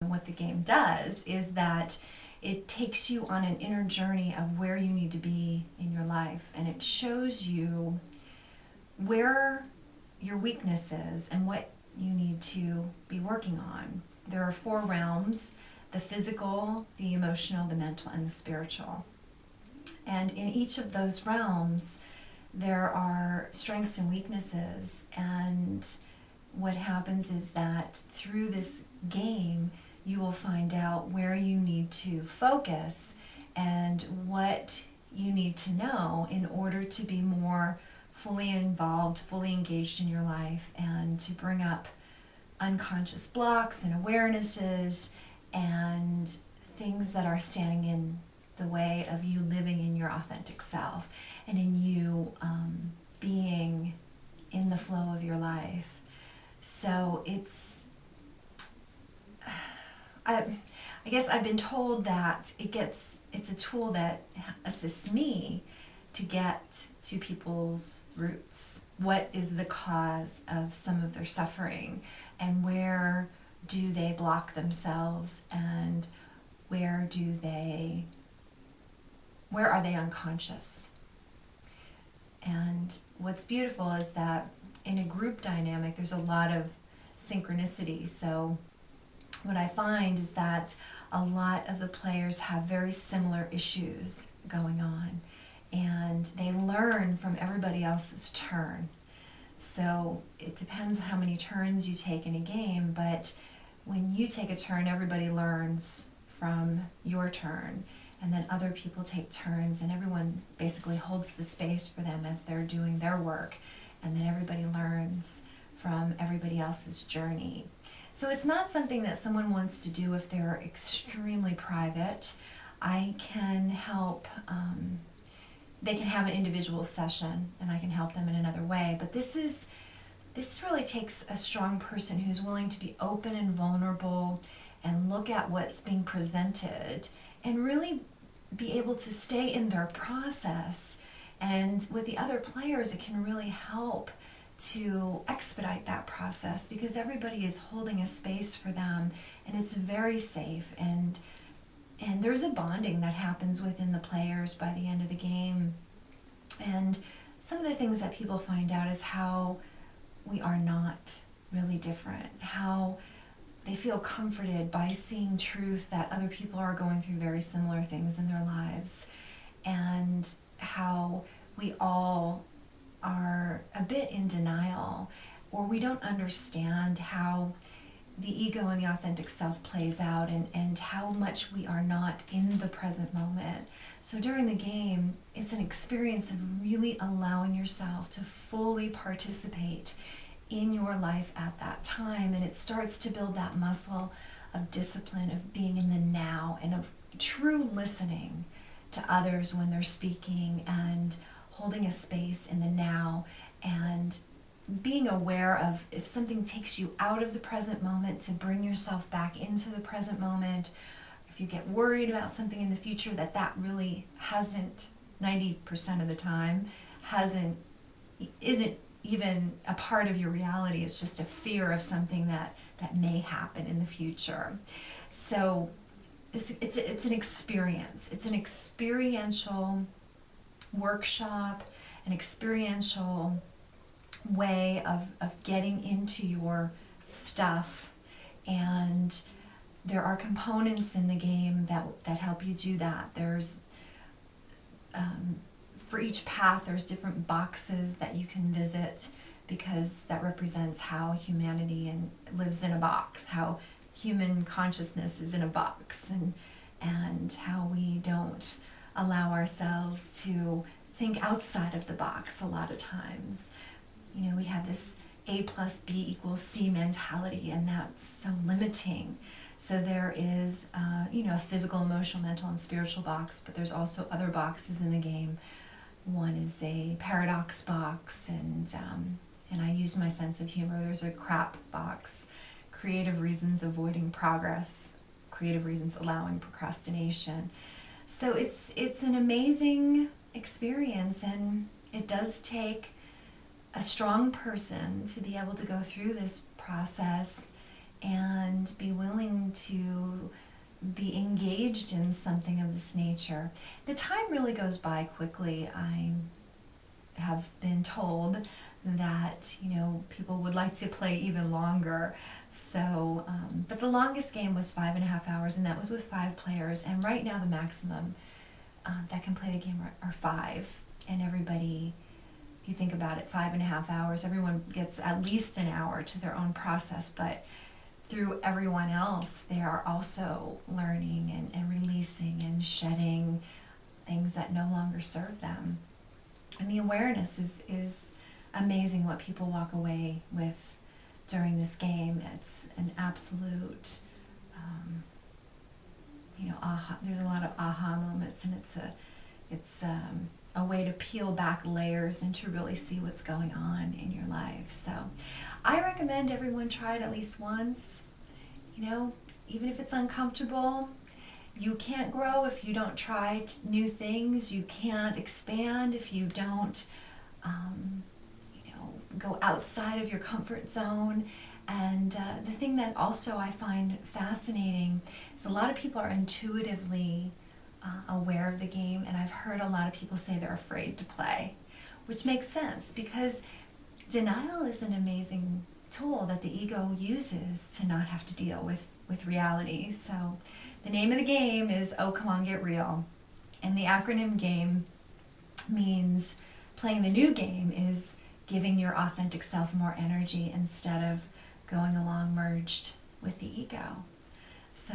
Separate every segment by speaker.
Speaker 1: what the game does is that it takes you on an inner journey of where you need to be in your life, and it shows you where your weakness is and what you need to be working on. There are 4 realms: the physical, the emotional, the mental, and the spiritual. And in each of those realms, there are strengths and weaknesses. And what happens is that through this game, you will find out where you need to focus and what you need to know in order to be more fully involved, fully engaged in your life, and to bring up unconscious blocks and awarenesses and things that are standing in the way of you living in your authentic self and in you being in the flow of your life. So I guess I've been told that it's a tool that assists me to get to people's roots. What is the cause of some of their suffering, and where do they block themselves, and where are they unconscious? And what's beautiful is that in a group dynamic, there's a lot of synchronicity. So what I find is that a lot of the players have very similar issues going on, and they learn from everybody else's turn. So it depends how many turns you take in a game, but when you take a turn, everybody learns from your turn, and then other people take turns, and everyone basically holds the space for them as they're doing their work, and then everybody learns from everybody else's journey. So it's not something that someone wants to do if they're extremely private. I can help, they can have an individual session, and I can help them in another way, but this really takes a strong person who's willing to be open and vulnerable and look at what's being presented and really be able to stay in their process. And with the other players, it can really help to expedite that process because everybody is holding a space for them, and it's very safe, and there's a bonding that happens within the players by the end of the game. And some of the things that people find out is how we are not really different, how they feel comforted by seeing truth that other people are going through very similar things in their lives, and how we all are a bit in denial, or we don't understand how the ego and the authentic self plays out, and how much we are not in the present moment. So during the game, it's an experience of really allowing yourself to fully participate in your life at that time, and it starts to build that muscle of discipline, of being in the now, and of true listening to others when they're speaking, and holding a space in the now, and being aware of if something takes you out of the present moment, to bring yourself back into the present moment. If you get worried about something in the future that really hasn't, 90% of the time, isn't even a part of your reality. It's just a fear of something that may happen in the future. So it's an experience. It's an experiential workshop, an experiential way of getting into your stuff. And there are components in the game that help you do that. There's for each path, there's different boxes that you can visit, because that represents how humanity lives in a box, how human consciousness is in a box, and how we don't allow ourselves to think outside of the box a lot of times. You know, we have this A plus B equals C mentality, and that's so limiting. So there is, a physical, emotional, mental, and spiritual box, but there's also other boxes in the game. One is a paradox box, and I use my sense of humor. There's a crap box, creative reasons avoiding progress, creative reasons allowing procrastination. So it's an amazing experience, and it does take a strong person to be able to go through this process and be willing to be engaged in something of this nature. The time really goes by quickly. I have been told that, people would like to play even longer. So, but the longest game was 5.5 hours, and that was with 5 players. And right now, the maximum that can play the game are 5. And everybody, if you think about it, 5.5 hours, everyone gets at least an hour to their own process. But through everyone else, they are also learning and releasing and shedding things that no longer serve them. And the awareness is amazing what people walk away with during this game. It's an absolute, aha. There's a lot of aha moments, and it's a way to peel back layers and to really see what's going on in your life. So I recommend everyone try it at least once. Even if it's uncomfortable, you can't grow if you don't try new things. You can't expand if you don't, go outside of your comfort zone. And the thing that also I find fascinating is a lot of people are intuitively aware of the game, and I've heard a lot of people say they're afraid to play, which makes sense because denial is an amazing tool that the ego uses to not have to deal with reality. So the name of the game is Oh Come On Get Real, and the acronym GAME means playing the new game is giving your authentic self more energy instead of going along merged with the ego. So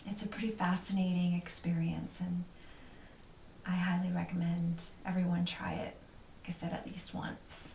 Speaker 1: it's a pretty fascinating experience, and I highly recommend everyone try it, like I said, at least once.